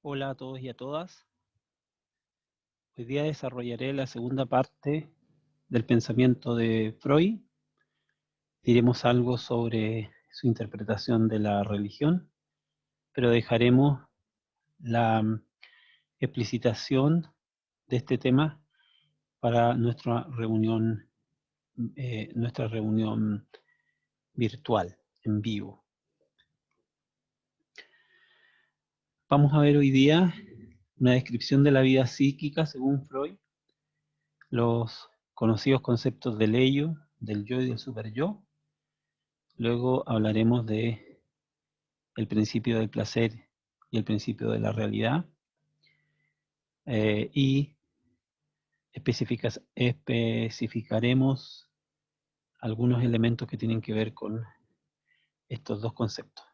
Hola a todos y a todas. Hoy día desarrollaré la segunda parte del pensamiento de Freud. Diremos algo sobre su interpretación de la religión, pero dejaremos la explicitación de este tema para nuestra reunión virtual, en vivo. Vamos a ver hoy día una descripción de la vida psíquica según Freud, los conocidos conceptos del ello, del yo y del superyo. Luego hablaremos de el principio del placer y el principio de la realidad, y especificaremos algunos elementos que tienen que ver con estos dos conceptos.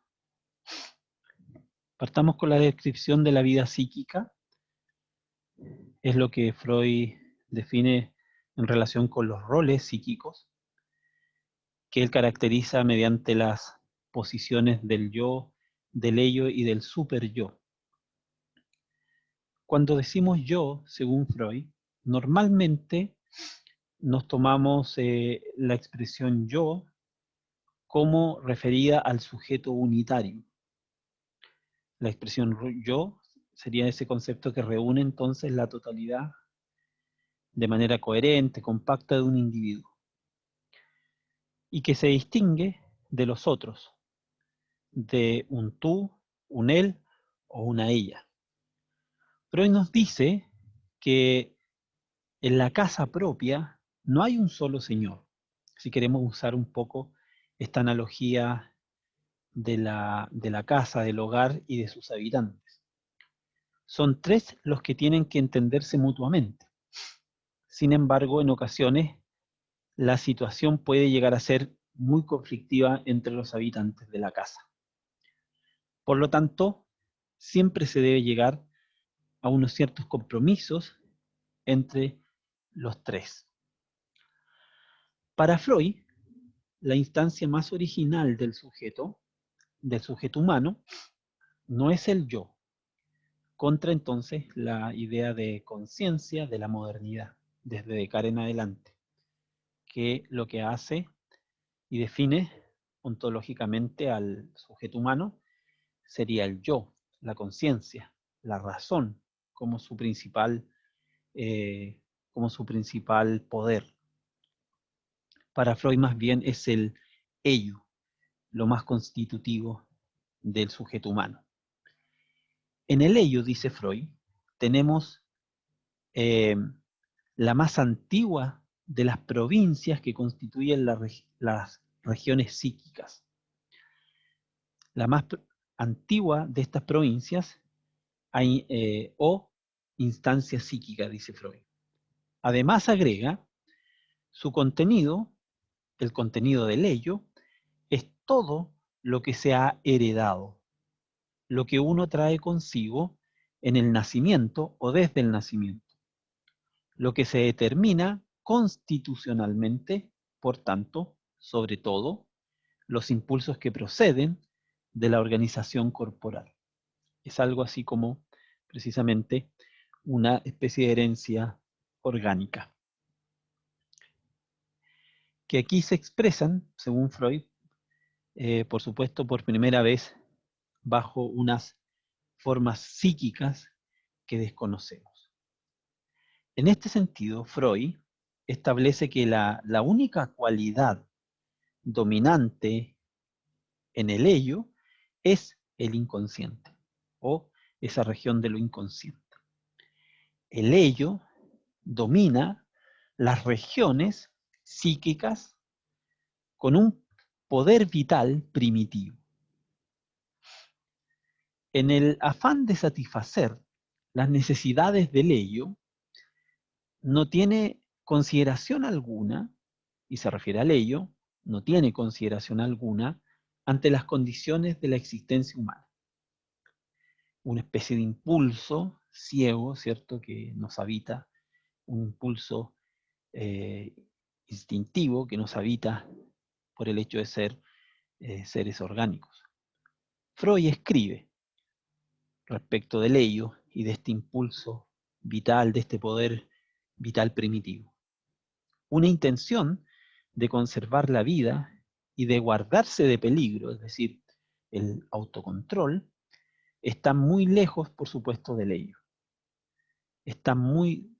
Partamos con la descripción de la vida psíquica. Es lo que Freud define en relación con los roles psíquicos, que él caracteriza mediante las posiciones del yo, del ello y del superyo. Cuando decimos yo, según Freud, normalmente nos tomamos la expresión yo como referida al sujeto unitario. La expresión yo sería ese concepto que reúne entonces la totalidad de manera coherente, compacta de un individuo, y que se distingue de los otros, de un tú, un él o una ella. Freud nos dice que en la casa propia no hay un solo señor. Si queremos usar un poco esta analogía de la casa, del hogar y de sus habitantes. Son tres los que tienen que entenderse mutuamente. Sin embargo, en ocasiones la situación puede llegar a ser muy conflictiva entre los habitantes de la casa. Por lo tanto, siempre se debe llegar a unos ciertos compromisos entre los tres. Para Freud, la instancia más original del sujeto humano, no es el yo, contra entonces la idea de conciencia de la modernidad, desde Descartes en adelante, que lo que hace y define ontológicamente al sujeto humano sería el yo, la conciencia, la razón como su principal, eh, como su principal poder. Para Freud más bien es el ello, lo más constitutivo del sujeto humano. En el ello, dice Freud, tenemos la más antigua de las provincias que constituyen las regiones psíquicas. La más antigua de estas provincias o instancia psíquica, dice Freud. Además agrega, su contenido, el contenido del ello, es todo lo que se ha heredado, lo que uno trae consigo en el nacimiento o desde el nacimiento, lo que se determina constitucionalmente, por tanto, sobre todo, los impulsos que proceden de la organización corporal. Es algo así como, precisamente, una especie de herencia orgánica, que aquí se expresan, según Freud, por supuesto, por primera vez bajo unas formas psíquicas que desconocemos. En este sentido, Freud establece que la única cualidad dominante en el ello es el inconsciente o esa región de lo inconsciente. El ello domina las regiones psíquicas con un poder vital primitivo. En el afán de satisfacer las necesidades del ello, no tiene consideración alguna, y se refiere al ello, no tiene consideración alguna ante las condiciones de la existencia humana. Una especie de impulso ciego, ¿cierto?, que nos habita, un impulso eh, instintivo que nos habita por el hecho de ser seres orgánicos. Freud escribe, respecto del ello y de este impulso vital, de este poder vital primitivo. Una intención de conservar la vida y de guardarse de peligro, es decir, el autocontrol, está muy lejos, por supuesto, del ello. Está muy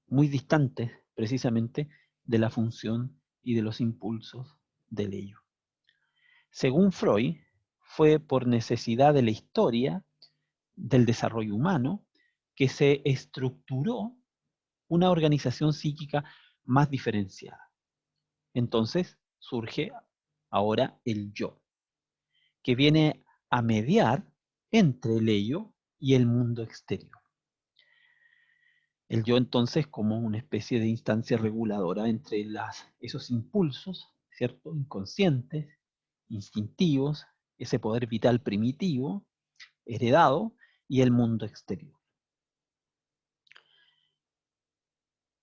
distante, precisamente, de la función y de los impulsos del ello. Según Freud, fue por necesidad de la historia del desarrollo humano que se estructuró una organización psíquica más diferenciada. Entonces surge ahora el yo, que viene a mediar entre el ello y el mundo exterior. El yo entonces como una especie de instancia reguladora entre esos impulsos, ¿cierto?, inconscientes, instintivos, ese poder vital primitivo, heredado, y el mundo exterior.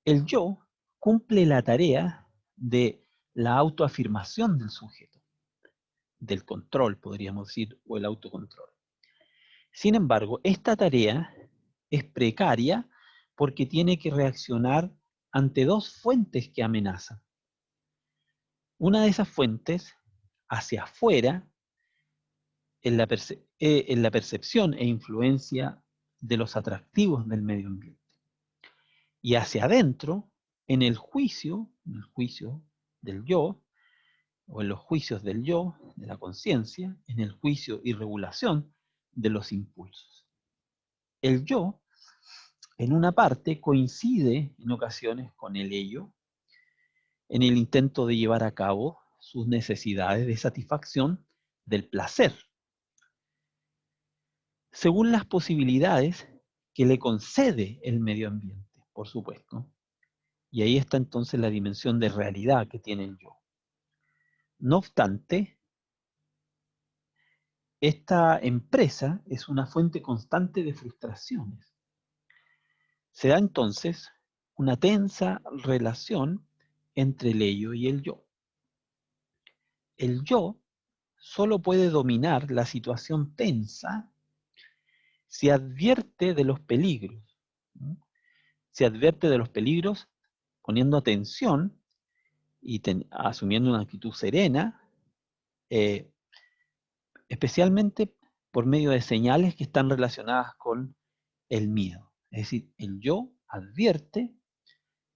El yo cumple la tarea de la autoafirmación del sujeto, del control, podríamos decir, o el autocontrol. Sin embargo, esta tarea es precaria porque tiene que reaccionar ante dos fuentes que amenazan. Una de esas fuentes, hacia afuera, en la percepción e influencia de los atractivos del medio ambiente. Y hacia adentro, en el juicio del yo, o en los juicios del yo, de la conciencia, en el juicio y regulación de los impulsos. El yo, en una parte, coincide en ocasiones con el ello, en el intento de llevar a cabo sus necesidades de satisfacción del placer, según las posibilidades que le concede el medio ambiente, por supuesto. Y ahí está entonces la dimensión de realidad que tiene el yo. No obstante, esta empresa es una fuente constante de frustraciones. Se da entonces una tensa relación entre el ello y el yo. El yo solo puede dominar la situación tensa si advierte de los peligros. Si advierte de los peligros poniendo atención y asumiendo una actitud serena, especialmente por medio de señales que están relacionadas con el miedo. Es decir, el yo advierte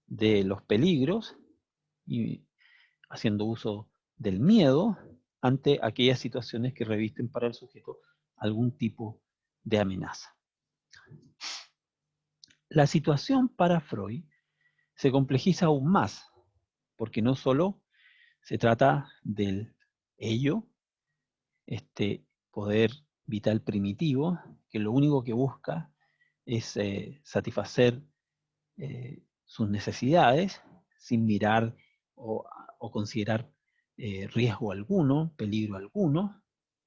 de los peligros y haciendo uso del miedo ante aquellas situaciones que revisten para el sujeto algún tipo de amenaza. La situación para Freud se complejiza aún más, porque no solo se trata del ello, este poder vital primitivo, que lo único que busca es satisfacer sus necesidades sin mirar o considerar riesgo alguno, peligro alguno,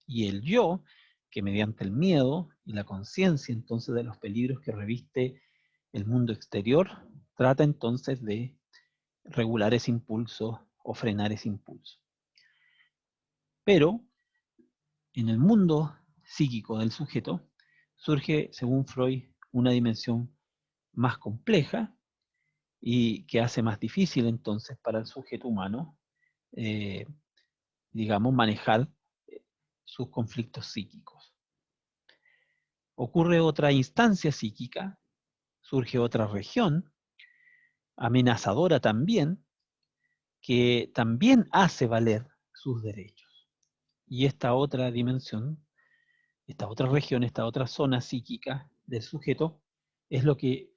y el yo, que mediante el miedo y la conciencia entonces de los peligros que reviste el mundo exterior, trata entonces de regular ese impulso o frenar ese impulso. Pero en el mundo psíquico del sujeto surge, según Freud, una dimensión más compleja y que hace más difícil entonces para el sujeto humano, digamos, manejar sus conflictos psíquicos. Ocurre otra instancia psíquica, surge otra región, amenazadora también, que también hace valer sus derechos. Y esta otra dimensión, esta otra región, esta otra zona psíquica del sujeto, es lo que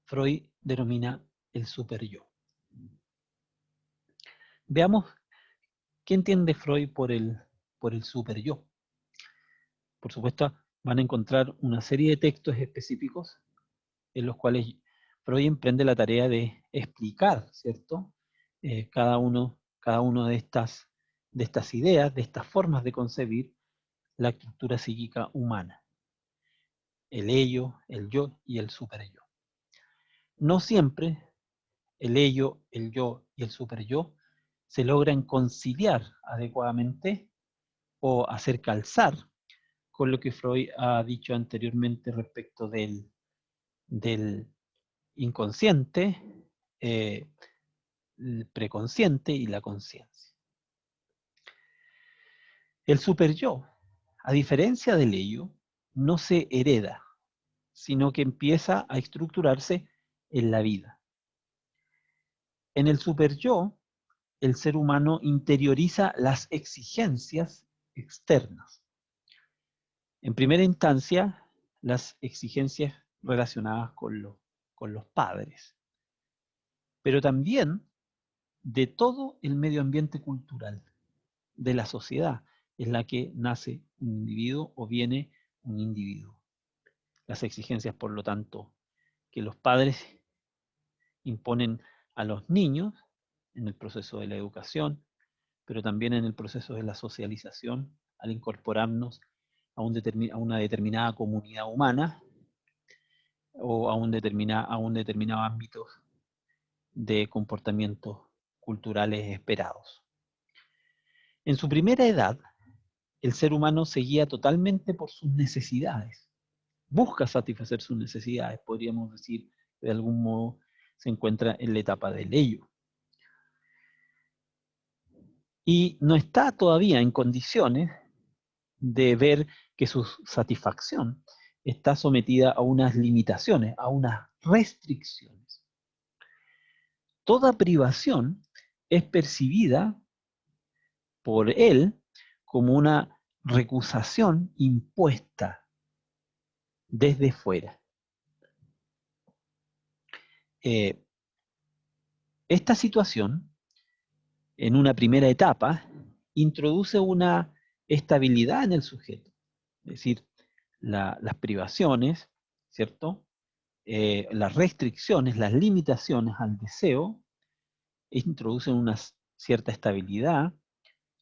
Freud denomina el superyo. Veamos qué entiende Freud por el superyo. Por supuesto, van a encontrar una serie de textos específicos en los cuales Freud emprende la tarea de explicar, ¿cierto? Cada uno de estas ideas, de estas formas de concebir la estructura psíquica humana. El ello, el yo y el superyo. No siempre el ello, el yo y el superyo se logran conciliar adecuadamente o hacer calzar con lo que Freud ha dicho anteriormente respecto del inconsciente, el preconsciente y la conciencia. El superyo, a diferencia del ello, no se hereda, sino que empieza a estructurarse en la vida. En el superyo, el ser humano interioriza las exigencias externas. En primera instancia, las exigencias relacionadas con los padres, pero también de todo el medio ambiente cultural, de la sociedad en la que nace un individuo o viene un individuo. Las exigencias, por lo tanto, que los padres imponen a los niños en el proceso de la educación, pero también en el proceso de la socialización, al incorporarnos a una determinada comunidad humana o a un determinado ámbito de comportamientos culturales esperados. En su primera edad, el ser humano se guía totalmente por sus necesidades. Busca satisfacer sus necesidades, podríamos decir, de algún modo se encuentra en la etapa del ello. Y no está todavía en condiciones de ver que su satisfacción está sometida a unas limitaciones, a unas restricciones. Toda privación es percibida por él como una recusación impuesta desde fuera. Esta situación, en una primera etapa, introduce una estabilidad en el sujeto. Es decir, las privaciones, ¿cierto? Las restricciones, las limitaciones al deseo, introducen una cierta estabilidad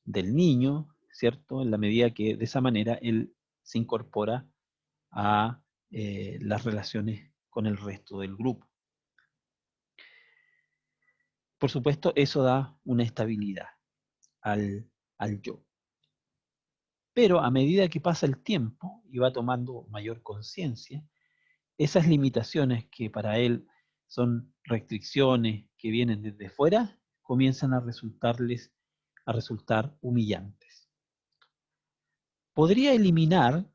del niño, ¿cierto? En la medida que de esa manera él se incorpora a las relaciones con el resto del grupo. Por supuesto, eso da una estabilidad al yo. Pero a medida que pasa el tiempo y va tomando mayor conciencia, esas limitaciones que para él son restricciones que vienen desde fuera, comienzan a resultar humillantes. Podría eliminar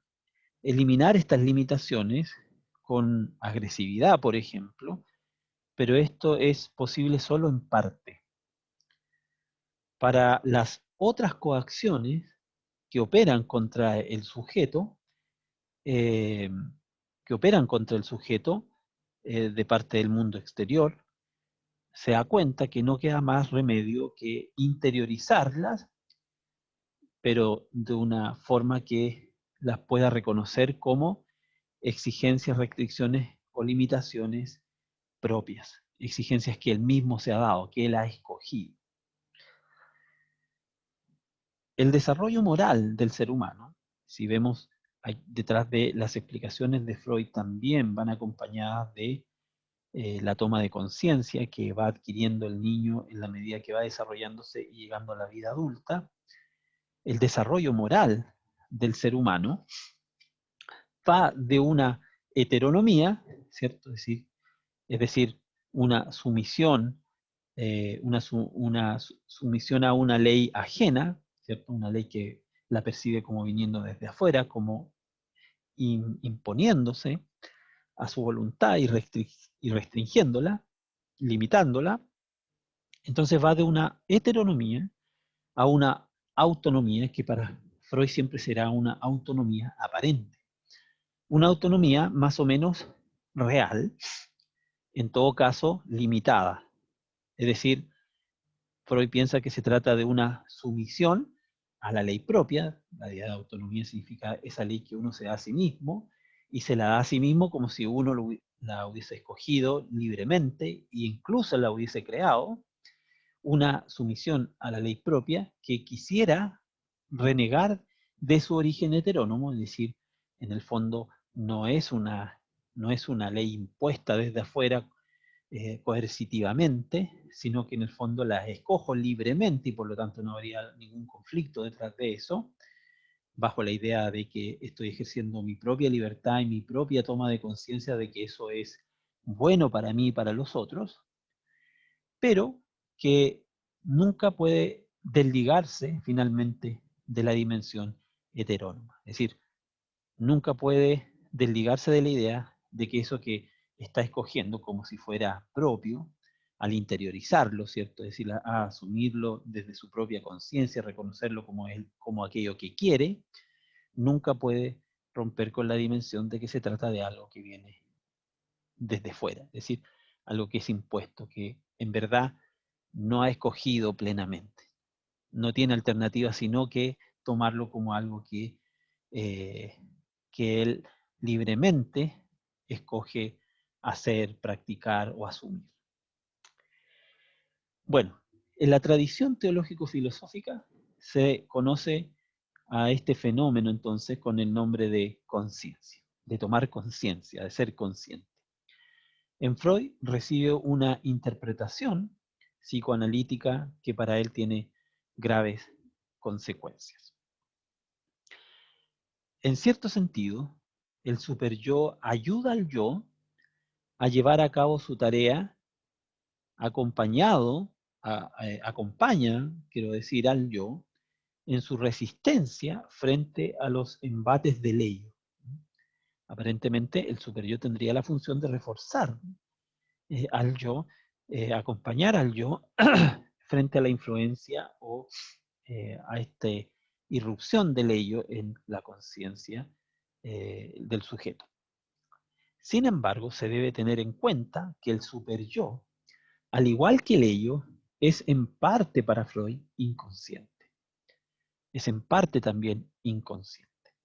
estas limitaciones con agresividad, por ejemplo, pero esto es posible solo en parte. Para las otras coacciones que operan contra el sujeto, de parte del mundo exterior, se da cuenta que no queda más remedio que interiorizarlas, pero de una forma que las pueda reconocer como exigencias, restricciones o limitaciones propias, exigencias que él mismo se ha dado, que él ha escogido. El desarrollo moral del ser humano, si vemos detrás de las explicaciones de Freud, también van acompañadas de la toma de conciencia que va adquiriendo el niño en la medida que va desarrollándose y llegando a la vida adulta. El desarrollo moral del ser humano va de una heteronomía, ¿cierto? Es decir, una sumisión, una sumisión a una ley ajena, ¿cierto? Una ley que la percibe como viniendo desde afuera, como imponiéndose a su voluntad y restringiéndola, limitándola. Entonces va de una heteronomía a una autonomía que para Freud siempre será una autonomía aparente. Una autonomía más o menos real, en todo caso limitada. Es decir, Freud piensa que se trata de una sumisión a la ley propia. La idea de autonomía significa esa ley que uno se da a sí mismo, y se la da a sí mismo como si uno la hubiese escogido libremente e incluso la hubiese creado. Una sumisión a la ley propia que quisiera renegar de su origen heterónomo, es decir, en el fondo no es una ley impuesta desde afuera coercitivamente, sino que en el fondo las escojo libremente y por lo tanto no habría ningún conflicto detrás de eso. bajo la idea de que estoy ejerciendo mi propia libertad y mi propia toma de conciencia de que eso es bueno para mí y para los otros, pero que nunca puede desligarse finalmente de la dimensión heterónoma. Es decir, nunca puede desligarse de la idea de que eso que está escogiendo como si fuera propio, al interiorizarlo, ¿cierto? Es decir, a asumirlo desde su propia conciencia, reconocerlo como aquello que quiere, nunca puede romper con la dimensión de que se trata de algo que viene desde fuera, es decir, algo que es impuesto, que en verdad no ha escogido plenamente. No tiene alternativa sino que tomarlo como algo eh, que él libremente escoge hacer, practicar o asumir. Bueno, en la tradición teológico-filosófica se conoce a este fenómeno entonces con el nombre de conciencia, de tomar conciencia, de ser consciente. En Freud recibe una interpretación psicoanalítica que para él tiene graves consecuencias. En cierto sentido, el superyo ayuda al yo a llevar a cabo su tarea acompaña, quiero decir, al yo en su resistencia frente a los embates del ello. Aparentemente, el superyo tendría la función de reforzar al yo, acompañar al yo frente a la influencia o a esta irrupción del ello en la conciencia del sujeto. Sin embargo, se debe tener en cuenta que el superyo, al igual que el ello, es en parte para Freud inconsciente. Es en parte también inconsciente.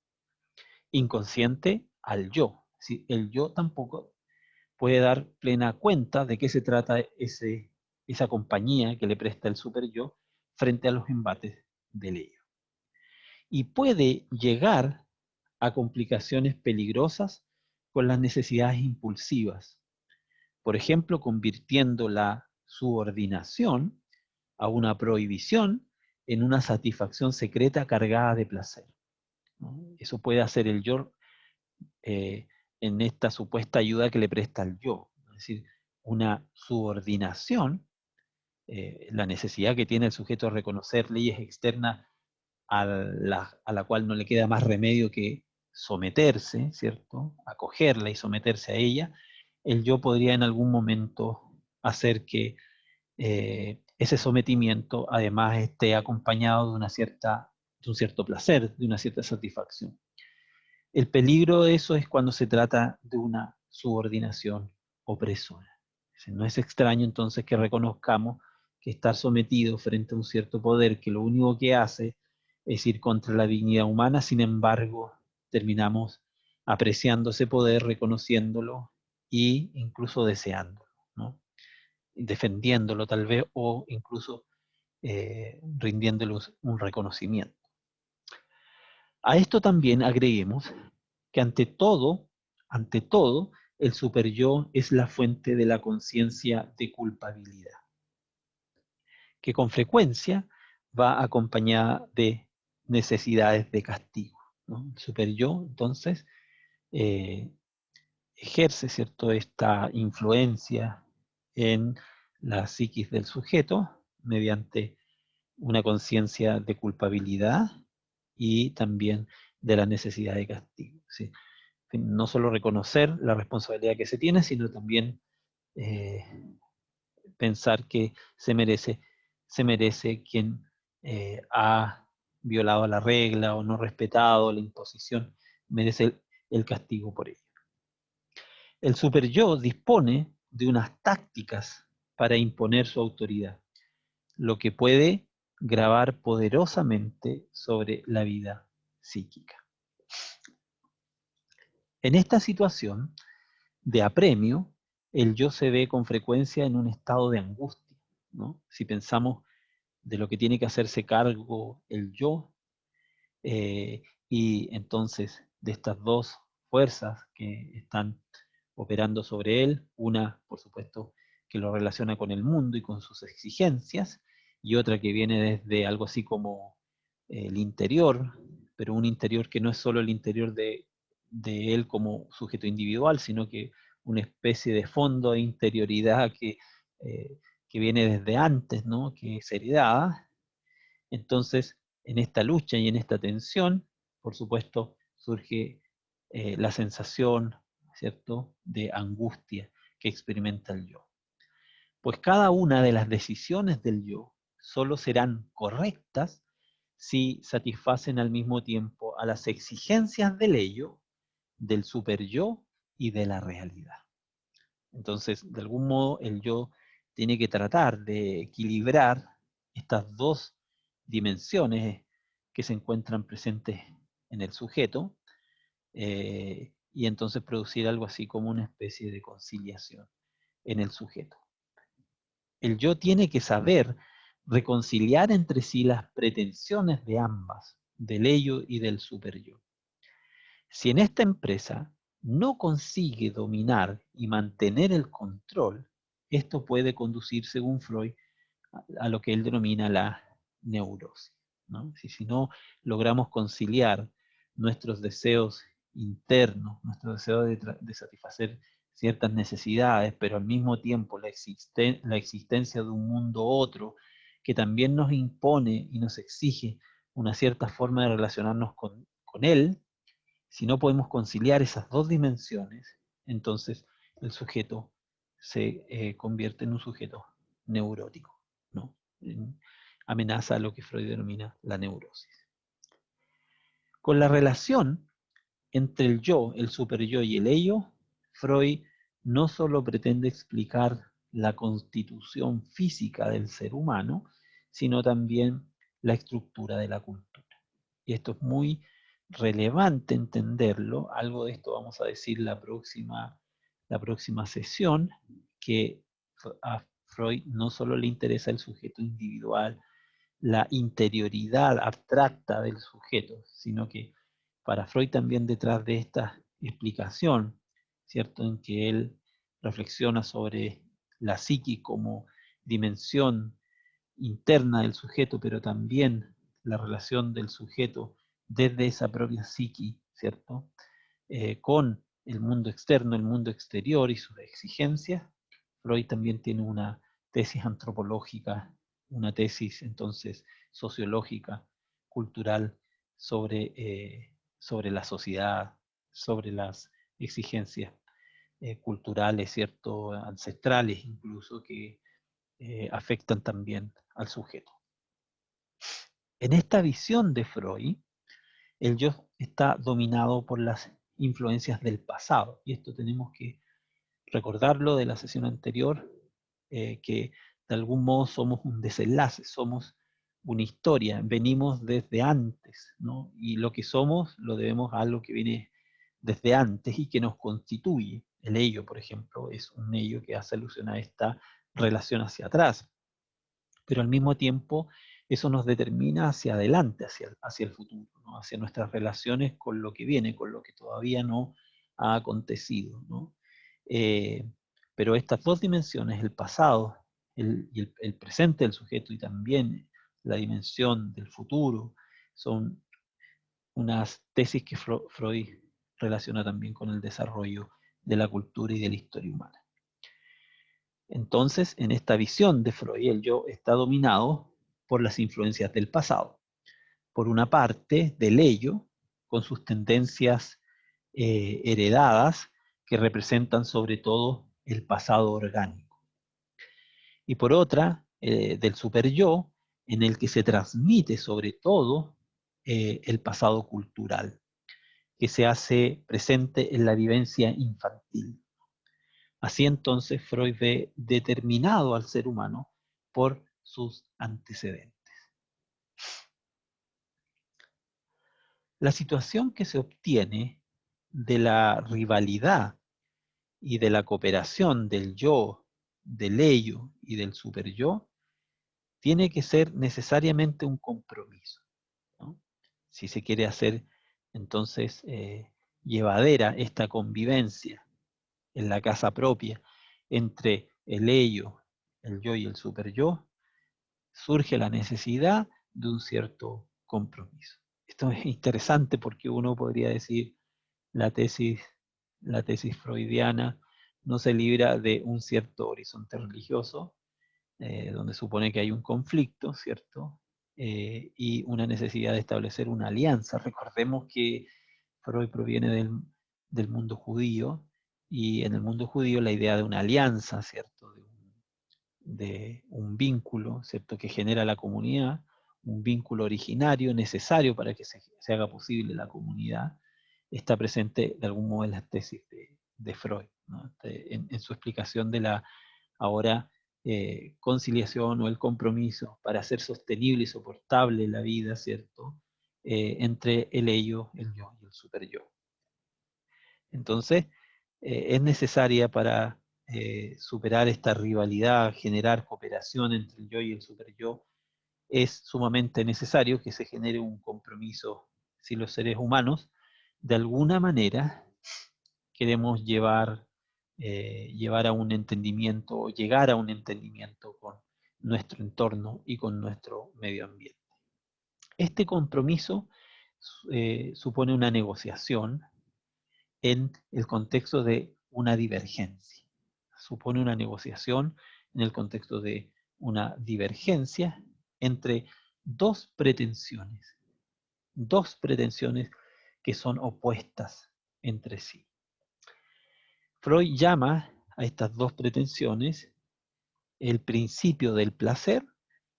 Inconsciente al yo. ¿Sí? El yo tampoco puede dar plena cuenta de qué se trata esa compañía que le presta el superyo frente a los embates del ello. Y puede llegar a complicaciones peligrosas con las necesidades impulsivas. Por ejemplo, convirtiendo la subordinación a una prohibición en una satisfacción secreta cargada de placer, ¿no? Eso puede hacer el yo en esta supuesta ayuda que le presta al yo. Es decir, una subordinación, la necesidad que tiene el sujeto de reconocer leyes externas a la cual no le queda más remedio que someterse, ¿cierto? Acogerla y someterse a ella, el yo podría en algún momento hacer que ese sometimiento además esté acompañado de un cierto placer, de una cierta satisfacción. El peligro de eso es cuando se trata de una subordinación opresora. No es extraño entonces que reconozcamos que estar sometido frente a un cierto poder que lo único que hace es ir contra la dignidad humana, sin embargo, terminamos apreciando ese poder, reconociéndolo e incluso deseándolo, ¿no? Defendiéndolo tal vez o incluso rindiéndole un reconocimiento. A esto también agreguemos que ante todo, el superyo es la fuente de la conciencia de culpabilidad, que con frecuencia va acompañada de necesidades de castigo, ¿no? El superyo, entonces, eh, ejerce, ¿cierto?, esta influencia en la psiquis del sujeto mediante una conciencia de culpabilidad y también de la necesidad de castigo, ¿sí? No solo reconocer la responsabilidad que se tiene, sino también eh, pensar que se merece quien ha violado la regla o no respetado la imposición, merece el castigo por ello. El superyo dispone de unas tácticas para imponer su autoridad, lo que puede gravar poderosamente sobre la vida psíquica. En esta situación de apremio, el yo se ve con frecuencia en un estado de angustia, ¿no? Si pensamos de lo que tiene que hacerse cargo el yo, y entonces de estas dos fuerzas que están operando sobre él, una, por supuesto, que lo relaciona con el mundo y con sus exigencias, y otra que viene desde algo así como el interior, pero un interior que no es solo el interior de él como sujeto individual, sino que una especie de fondo de interioridad que viene desde antes, ¿no? Que es heredada. Entonces, en esta lucha y en esta tensión, por supuesto, surge la sensación, ¿cierto?, de angustia que experimenta el yo. Pues cada una de las decisiones del yo solo serán correctas si satisfacen al mismo tiempo a las exigencias del ello, del superyo y de la realidad. Entonces, de algún modo, el yo tiene que tratar de equilibrar estas dos dimensiones que se encuentran presentes en el sujeto, y entonces producir algo así como una especie de conciliación en el sujeto. El yo tiene que saber reconciliar entre sí las pretensiones de ambas, del ello y del superyo. Si en esta empresa no consigue dominar y mantener el control, esto puede conducir, según Freud, a lo que él denomina la neurosis, ¿no? Si no logramos conciliar nuestros deseos internos, nuestros deseos de satisfacer ciertas necesidades, pero al mismo tiempo la existencia de un mundo otro que también nos impone y nos exige una cierta forma de relacionarnos con él, si no podemos conciliar esas dos dimensiones, entonces el sujeto se convierte en un sujeto neurótico, ¿no? Amenaza a lo que Freud denomina la neurosis. Con la relación entre el yo, el superyo y el ello, Freud no solo pretende explicar la constitución física del ser humano, sino también la estructura de la cultura. Y esto es muy relevante entenderlo. Algo de esto vamos a decir la próxima sesión, que a Freud no solo le interesa el sujeto individual, la interioridad abstracta del sujeto, sino que para Freud también detrás de esta explicación, ¿cierto?, en que él reflexiona sobre la psique como dimensión interna del sujeto, pero también la relación del sujeto desde esa propia psique, ¿cierto?, con el mundo externo, el mundo exterior y sus exigencias. Freud también tiene una tesis antropológica, una tesis entonces sociológica, cultural, sobre la sociedad, sobre las exigencias culturales, ¿cierto?, ancestrales incluso, que afectan también al sujeto. En esta visión de Freud, el yo está dominado por las influencias del pasado, y esto tenemos que recordarlo de la sesión anterior, que de algún modo somos un desenlace, somos una historia, venimos desde antes, ¿no? Y lo que somos lo debemos a algo que viene desde antes y que nos constituye. El ello, por ejemplo, es un ello que hace alusión a esta relación hacia atrás, pero al mismo tiempo eso nos determina hacia adelante, hacia el futuro, ¿no?, hacia nuestras relaciones con lo que viene, con lo que todavía no ha acontecido, ¿no? Pero estas dos dimensiones, el pasado y el presente del sujeto y también la dimensión del futuro, son unas tesis que Freud relaciona también con el desarrollo de la cultura y de la historia humana. Entonces, en esta visión de Freud, el yo está dominado por las influencias del pasado. Por una parte, del ello, con sus tendencias heredadas, que representan sobre todo el pasado orgánico. Y por otra, del superyo, en el que se transmite sobre todo el pasado cultural, que se hace presente en la vivencia infantil. Así entonces Freud ve determinado al ser humano por sus antecedentes. La situación que se obtiene de la rivalidad y de la cooperación del yo, del ello y del superyo tiene que ser necesariamente un compromiso, ¿no? Si se quiere hacer entonces llevadera esta convivencia en la casa propia entre el ello, el yo y el superyo, surge la necesidad de un cierto compromiso. Esto es interesante porque uno podría decir la tesis freudiana no se libra de un cierto horizonte religioso, donde supone que hay un conflicto, ¿cierto? Y una necesidad de establecer una alianza. Recordemos que Freud proviene del mundo judío, y en el mundo judío la idea de una alianza, ¿cierto? De un vínculo, ¿cierto? Que genera la comunidad, un vínculo originario necesario para que se haga posible la comunidad, está presente de algún modo en las tesis de Freud, ¿no? En su explicación de la ahora conciliación o el compromiso para hacer sostenible y soportable la vida, ¿cierto? Entre el ello, el yo y el superyo. Entonces, es necesaria para superar esta rivalidad, generar cooperación entre el yo y el superyo. Es sumamente necesario que se genere un compromiso si los seres humanos, de alguna manera, queremos llevar a un entendimiento o llegar a un entendimiento con nuestro entorno y con nuestro medio ambiente. Este compromiso supone una negociación en el contexto de una divergencia. Supone una negociación en el contexto de una divergencia entre dos pretensiones que son opuestas entre sí. Freud llama a estas dos pretensiones el principio del placer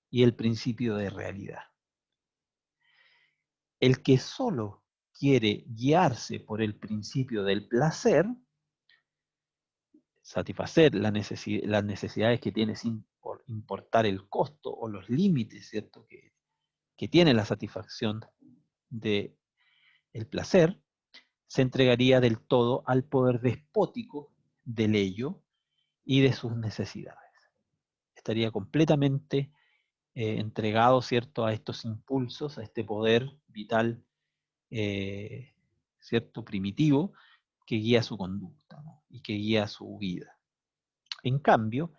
y el principio de realidad. El que solo quiere guiarse por el principio del placer, satisfacer las necesidades que tiene sin importar el costo o los límites, ¿cierto? que tiene la satisfacción del placer, se entregaría del todo al poder despótico del ello y de sus necesidades. Estaría completamente entregado, ¿cierto?, a estos impulsos, a este poder vital, ¿cierto?, primitivo, que guía su conducta, ¿no? Y que guía su vida. En cambio,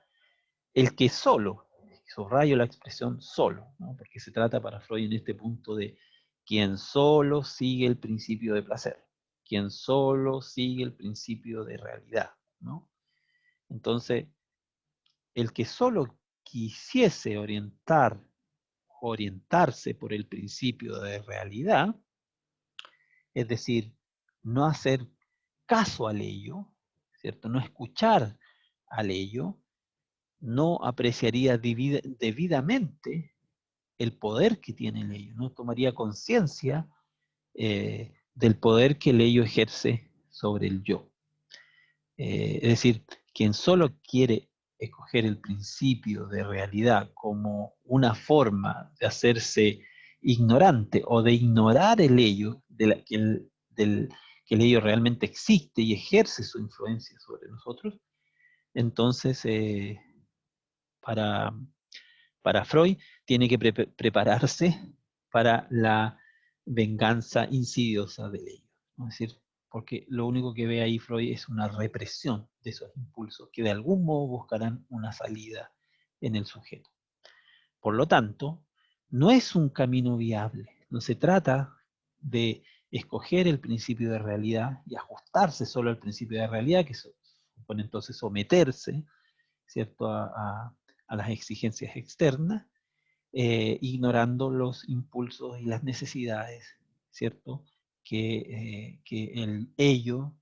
el que solo, subrayo la expresión solo, ¿no? Porque se trata para Freud en este punto de quien solo sigue el principio de placer, quien solo sigue el principio de realidad, ¿no? Entonces, el que solo quisiese orientarse por el principio de realidad, es decir, no hacer caso al ello, ¿cierto? No escuchar al ello, no apreciaría debidamente el poder que tiene el ello, no tomaría conciencia del poder que el ello ejerce sobre el yo. Es decir, quien solo quiere escoger el principio de realidad como una forma de hacerse ignorante o de ignorar el ello, que el ello realmente existe y ejerce su influencia sobre nosotros, entonces para, para Freud tiene que prepararse para la venganza insidiosa del ello, ¿no? Es decir, porque lo único que ve ahí Freud es una represión de esos impulsos que de algún modo buscarán una salida en el sujeto. Por lo tanto, no es un camino viable, no se trata de escoger el principio de realidad y ajustarse solo al principio de realidad, que supone entonces someterse, ¿cierto?, a las exigencias externas, ignorando los impulsos y las necesidades, ¿cierto?, que el ello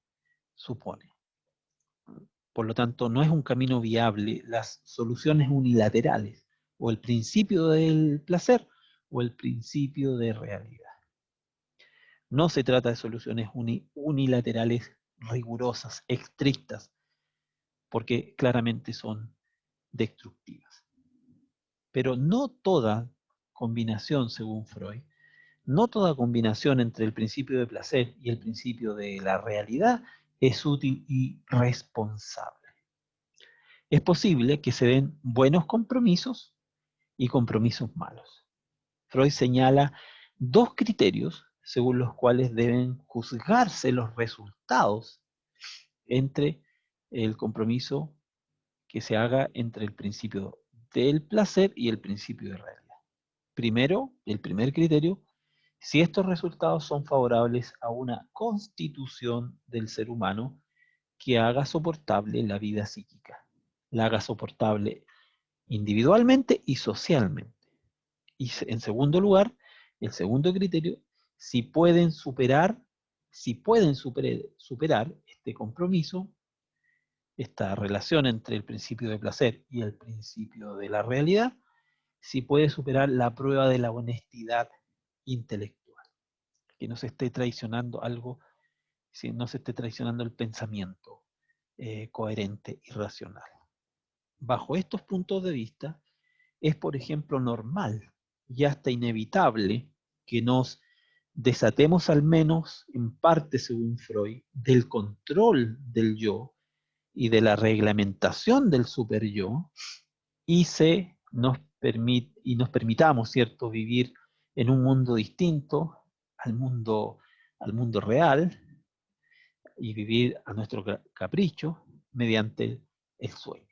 supone. Por lo tanto, no es un camino viable las soluciones unilaterales, o el principio del placer, o el principio de realidad. No se trata de soluciones unilaterales rigurosas, estrictas, porque claramente son destructivas. Pero no toda combinación, según Freud, no toda combinación entre el principio de placer y el principio de la realidad es útil y responsable. Es posible que se den buenos compromisos y compromisos malos. Freud señala dos criterios según los cuales deben juzgarse los resultados entre el compromiso que se haga entre el principio del placer y el principio de realidad. Primero, el primer criterio si estos resultados son favorables a una constitución del ser humano que haga soportable la vida psíquica, la haga soportable individualmente y socialmente. Y en segundo lugar, el segundo criterio, si pueden superar este compromiso, esta relación entre el principio de placer y el principio de la realidad, si puede superar la prueba de la honestidad intelectual, que no se esté traicionando algo, si no se esté traicionando el pensamiento coherente y racional. Bajo estos puntos de vista, es, por ejemplo, normal y hasta inevitable que nos desatemos, al menos en parte según Freud, del control del yo y de la reglamentación del superyo, y nos permitamos, ¿cierto?, vivir en un mundo distinto al mundo real, y vivir a nuestro capricho mediante el sueño.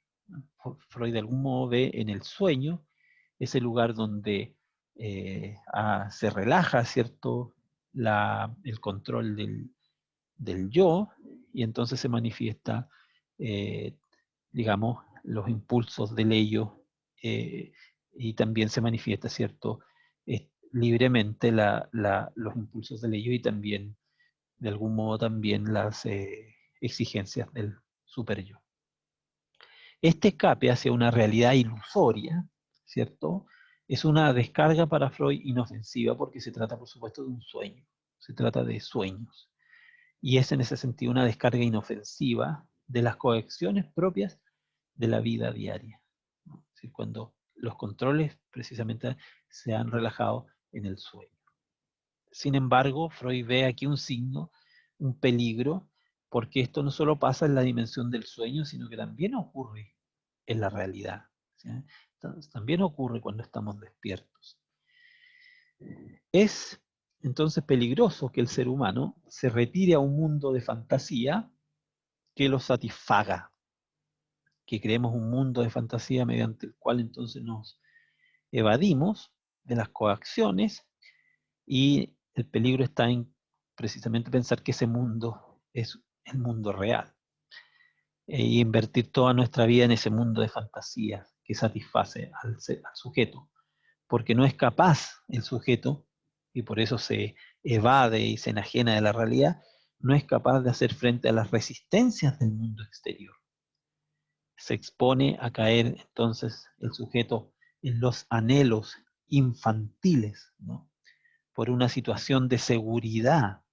Freud de algún modo ve en el sueño ese lugar donde se relaja, ¿cierto?, el control del yo, y entonces se manifiesta, digamos, los impulsos del ello, y también se manifiesta, ¿cierto?, libremente los impulsos del ello, y también, de algún modo, también las exigencias del superyo. Este escape hacia una realidad ilusoria, ¿cierto?, es una descarga para Freud inofensiva, porque se trata, por supuesto, de un sueño, se trata de sueños, y es en ese sentido una descarga inofensiva de las coacciones propias de la vida diaria, ¿no? Es decir, cuando los controles precisamente se han relajado en el sueño. Sin embargo, Freud ve aquí un signo, un peligro, porque esto no solo pasa en la dimensión del sueño, sino que también ocurre en la realidad, ¿sí? Entonces, también ocurre cuando estamos despiertos. Es entonces peligroso que el ser humano se retire a un mundo de fantasía que lo satisfaga, que creemos un mundo de fantasía mediante el cual entonces nos evadimos de las coacciones, y el peligro está en precisamente pensar que ese mundo es el mundo real, y invertir toda nuestra vida en ese mundo de fantasía que satisface al sujeto, porque no es capaz el sujeto, y por eso se evade y se enajena de la realidad, no es capaz de hacer frente a las resistencias del mundo exterior. Se expone a caer entonces el sujeto en los anhelos infantiles, ¿no?, por una situación de seguridad,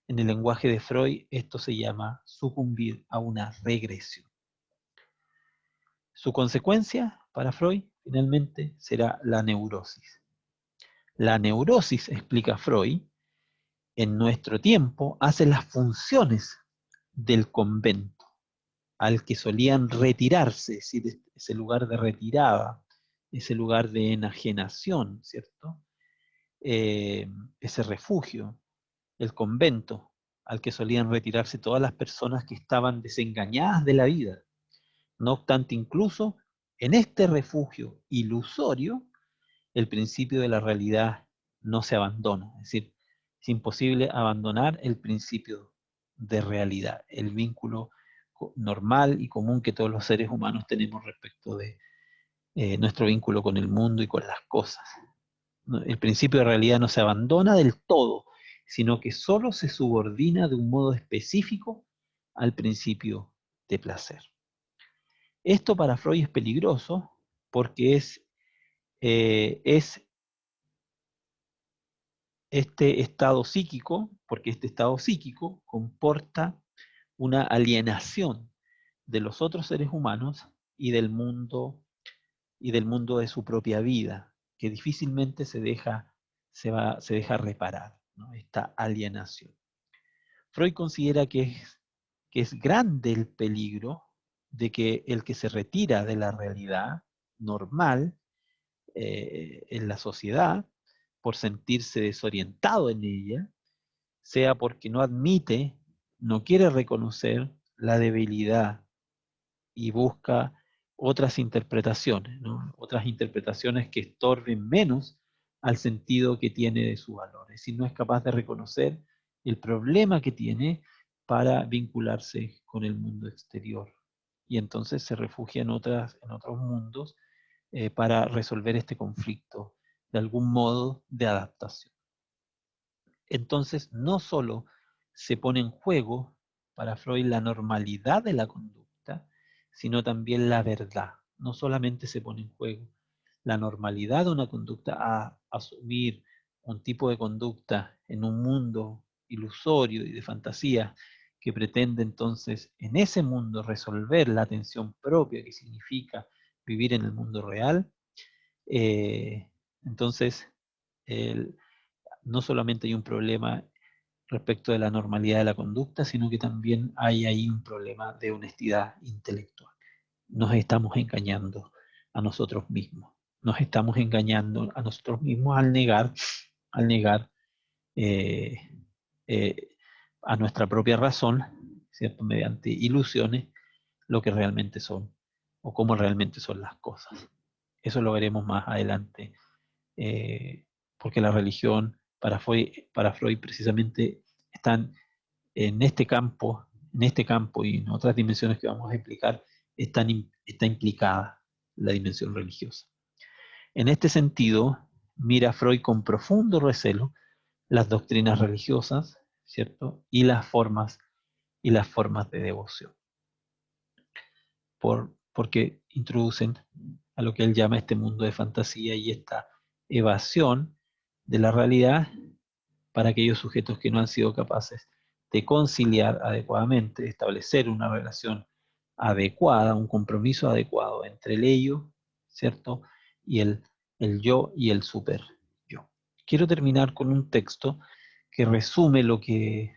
En el lenguaje de Freud, esto se llama sucumbir a una regresión. Su consecuencia, para Freud, finalmente, será la neurosis. La neurosis, explica Freud, en nuestro tiempo hace las funciones del convento, al que solían retirarse, es decir, ese lugar de retirada, ese lugar de enajenación, ¿cierto? Ese refugio, el convento, al que solían retirarse todas las personas que estaban desengañadas de la vida. No obstante, incluso en este refugio ilusorio, el principio de la realidad no se abandona. Es decir, es imposible abandonar el principio de realidad, el vínculo normal y común que todos los seres humanos tenemos respecto de nuestro vínculo con el mundo y con las cosas. El principio de realidad no se abandona del todo, sino que solo se subordina de un modo específico al principio de placer. Esto para Freud es peligroso porque es este estado psíquico, porque este estado psíquico comporta una alienación de los otros seres humanos y del mundo de su propia vida, que difícilmente se deja reparar, ¿no?, esta alienación. Freud considera que es grande el peligro de que el que se retira de la realidad normal en la sociedad, por sentirse desorientado en ella, sea porque no admite, no quiere reconocer la debilidad y busca otras interpretaciones, ¿no?, otras interpretaciones que estorben menos al sentido que tiene de su valor. Es decir, no es capaz de reconocer el problema que tiene para vincularse con el mundo exterior. Y entonces se refugia en otros mundos para resolver este conflicto de algún modo de adaptación. Entonces, no solo se pone en juego para Freud la normalidad de la conducta, sino también la verdad. No solamente se pone en juego la normalidad de una conducta a asumir un tipo de conducta en un mundo ilusorio y de fantasía que pretende entonces en ese mundo resolver la tensión propia que significa vivir en el mundo real. Entonces, no solamente hay un problema respecto de la normalidad de la conducta, sino que también hay ahí un problema de honestidad intelectual. Nos estamos engañando a nosotros mismos. Nos estamos engañando a nosotros mismos al negar eh, eh, a nuestra propia razón, ¿cierto? Mediante ilusiones, lo que realmente son o cómo realmente son las cosas. Eso lo veremos más adelante, porque la religión para Freud precisamente están en este campo y en otras dimensiones que vamos a explicar, está implicada la dimensión religiosa. En este sentido, mira Freud con profundo recelo las doctrinas religiosas, ¿cierto? Y las formas de devoción, porque introducen a lo que él llama este mundo de fantasía y esta evasión de la realidad para aquellos sujetos que no han sido capaces de conciliar adecuadamente, de establecer una relación adecuada, un compromiso adecuado entre el ello, ¿cierto? Y el yo y el super yo. Quiero terminar con un texto que resume lo que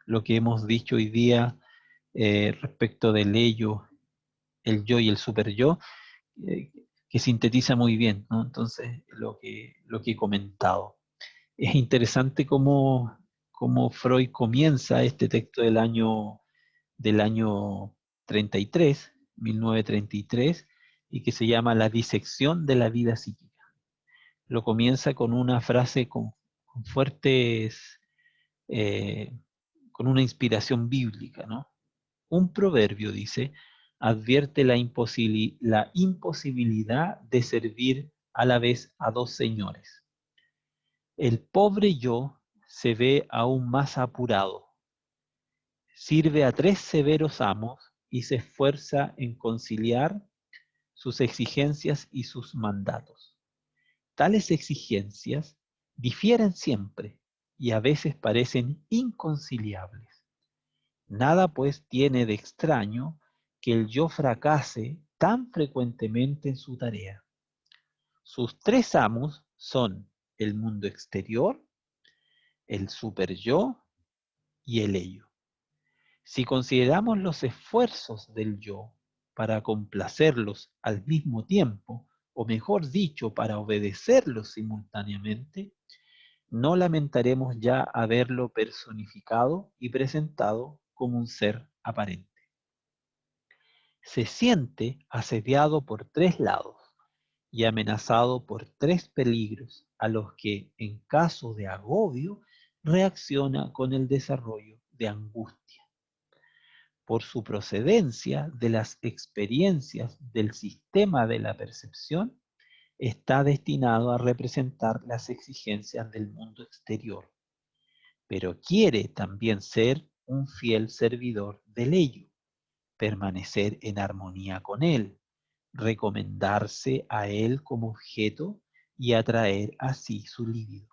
hemos dicho hoy día respecto del ello, el yo y el super yo, que sintetiza muy bien, ¿no? Entonces, lo que he comentado. Es interesante cómo Freud comienza este texto del año 33, 1933, y que se llama La disección de la vida psíquica. Lo comienza con una frase con fuertes, eh, con una inspiración bíblica, ¿no? Un proverbio, dice, advierte la imposibilidad de servir a la vez a dos señores. El pobre yo se ve aún más apurado, sirve a tres severos amos y se esfuerza en conciliar sus exigencias y sus mandatos. Tales exigencias difieren siempre y a veces parecen inconciliables. Nada pues tiene de extraño que el yo fracase tan frecuentemente en su tarea. Sus tres amos son el mundo exterior, el super yo y el ello. Si consideramos los esfuerzos del yo para complacerlos al mismo tiempo, o mejor dicho, para obedecerlos simultáneamente, no lamentaremos ya haberlo personificado y presentado como un ser aparente. Se siente asediado por tres lados y amenazado por tres peligros a los que, en caso de agobio, reacciona con el desarrollo de angustia. Por su procedencia de las experiencias del sistema de la percepción, está destinado a representar las exigencias del mundo exterior, pero quiere también ser un fiel servidor del ello, permanecer en armonía con él, recomendarse a él como objeto y atraer así su líbido.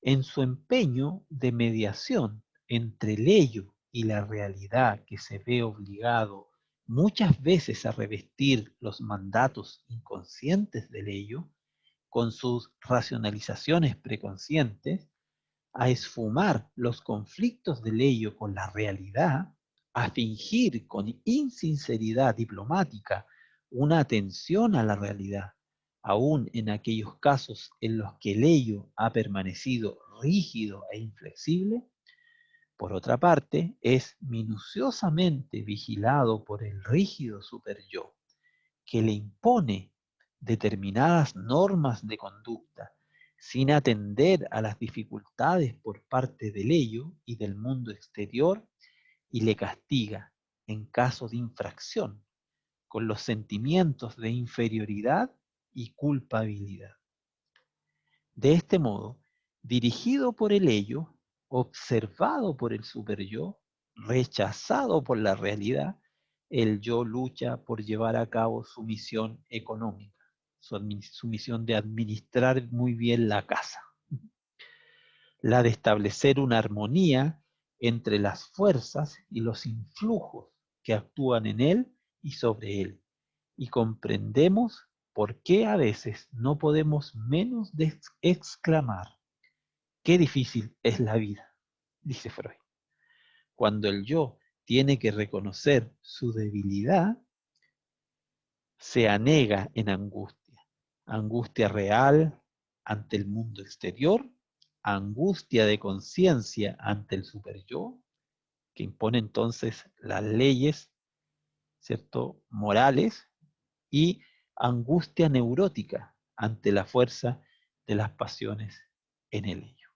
En su empeño de mediación entre el ello y la realidad que se ve obligado muchas veces a revestir los mandatos inconscientes del ello, con sus racionalizaciones preconscientes, a esfumar los conflictos del ello con la realidad, a fingir con insinceridad diplomática una atención a la realidad, aun en aquellos casos en los que el ello ha permanecido rígido e inflexible. Por otra parte, es minuciosamente vigilado por el rígido superyo, que le impone determinadas normas de conducta, sin atender a las dificultades por parte del ello y del mundo exterior, y le castiga en caso de infracción, con los sentimientos de inferioridad y culpabilidad. De este modo, dirigido por el ello, observado por el superyo, rechazado por la realidad, el yo lucha por llevar a cabo su misión económica, su misión de administrar muy bien la casa, la de establecer una armonía entre las fuerzas y los influjos que actúan en él y sobre él. Y comprendemos por qué a veces no podemos menos de exclamar: qué difícil es la vida, dice Freud. Cuando el yo tiene que reconocer su debilidad, se anega en angustia. Angustia real ante el mundo exterior, angustia de conciencia ante el superyo, que impone entonces las leyes, ¿cierto?, morales, y angustia neurótica ante la fuerza de las pasiones en el ello.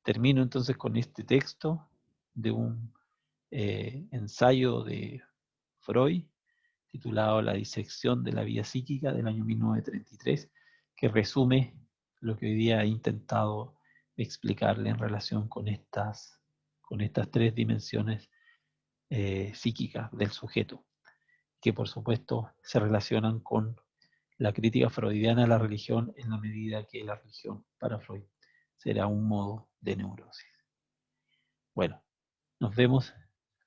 Termino entonces con este texto de un ensayo de Freud titulado La disección de la vida psíquica del año 1933, que resume lo que hoy día he intentado explicarle en relación con estas tres dimensiones psíquicas del sujeto, que por supuesto se relacionan con la crítica freudiana a la religión en la medida que la religión para Freud será un modo de neurosis. Bueno, nos vemos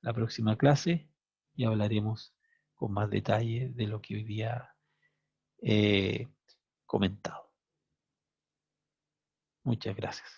la próxima clase y hablaremos con más detalle de lo que hoy día he comentado. Muchas gracias.